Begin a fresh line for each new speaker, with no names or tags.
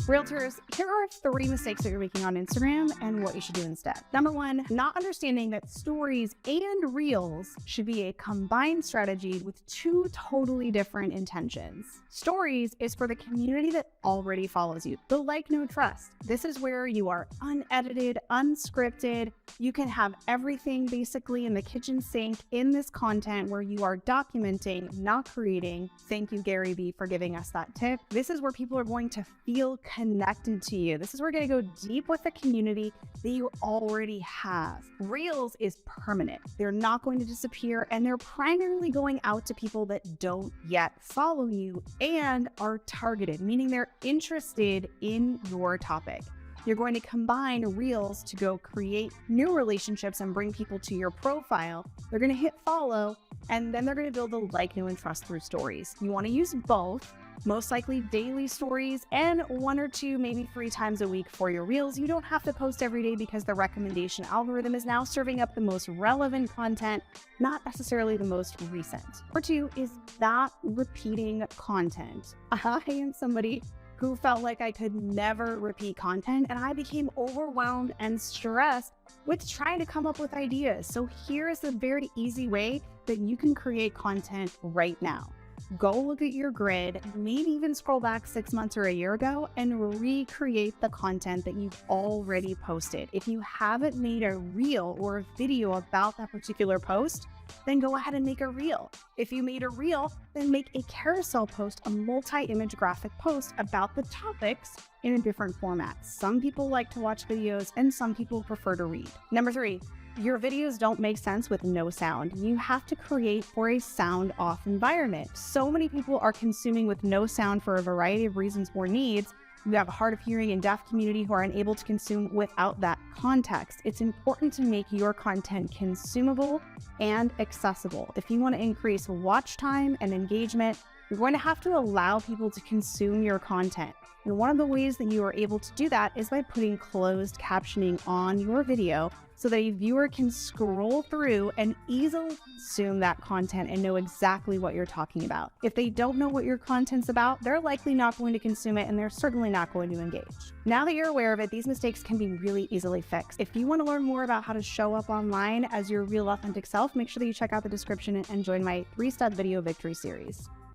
Realtors, here are 3 mistakes that you're making on Instagram and what you should do instead. Number 1, not understanding that stories and reels should be a combined strategy with 2 totally different intentions. Stories is for the community that already follows you, the like, know, trust. This is where you are unedited, unscripted. You can have everything basically in the kitchen sink in this content where you are documenting, not creating. Thank you, Gary Vee, for giving us that tip. This is where people are going to feel connected to you. This is where we're going to go deep with the community that you already have. Reels is permanent. They're not going to disappear, and they're primarily going out to people that don't yet follow you and are targeted, meaning they're interested in your topic. You're going to combine reels to go create new relationships and bring people to your profile. They're going to hit follow, and then they're going to build a like, know, and trust through stories. You want to use both, most likely daily stories and 1 or 2, maybe 3 times a week for your reels. You don't have to post every day because the recommendation algorithm is now serving up the most relevant content, not necessarily the most recent. Number 2 is not repeating content. I am somebody who felt like I could never repeat content, and I became overwhelmed and stressed with trying to come up with ideas. So here is a very easy way that you can create content right now. Go look at your grid, maybe even scroll back 6 months or a year ago and recreate the content that you've already posted. If you haven't made a reel or a video about that particular post, then go ahead and make a reel. If you made a reel, then make a carousel post, a multi-image graphic post about the topics in a different format. Some people like to watch videos and some people prefer to read. Number 3, your videos don't make sense with no sound. You have to create for a sound off environment. So many people are consuming with no sound for a variety of reasons or needs. You have a hard of hearing and deaf community who are unable to consume without that context. It's important to make your content consumable and accessible. If you want to increase watch time and engagement, you're going to have to allow people to consume your content. And one of the ways that you are able to do that is by putting closed captioning on your video so that a viewer can scroll through and easily consume that content and know exactly what you're talking about. If they don't know what your content's about, they're likely not going to consume it, and they're certainly not going to engage. Now that you're aware of it, these mistakes can be really easily fixed. If you want to learn more about how to show up online as your real authentic self, make sure that you check out the description and join my 3-step video victory series.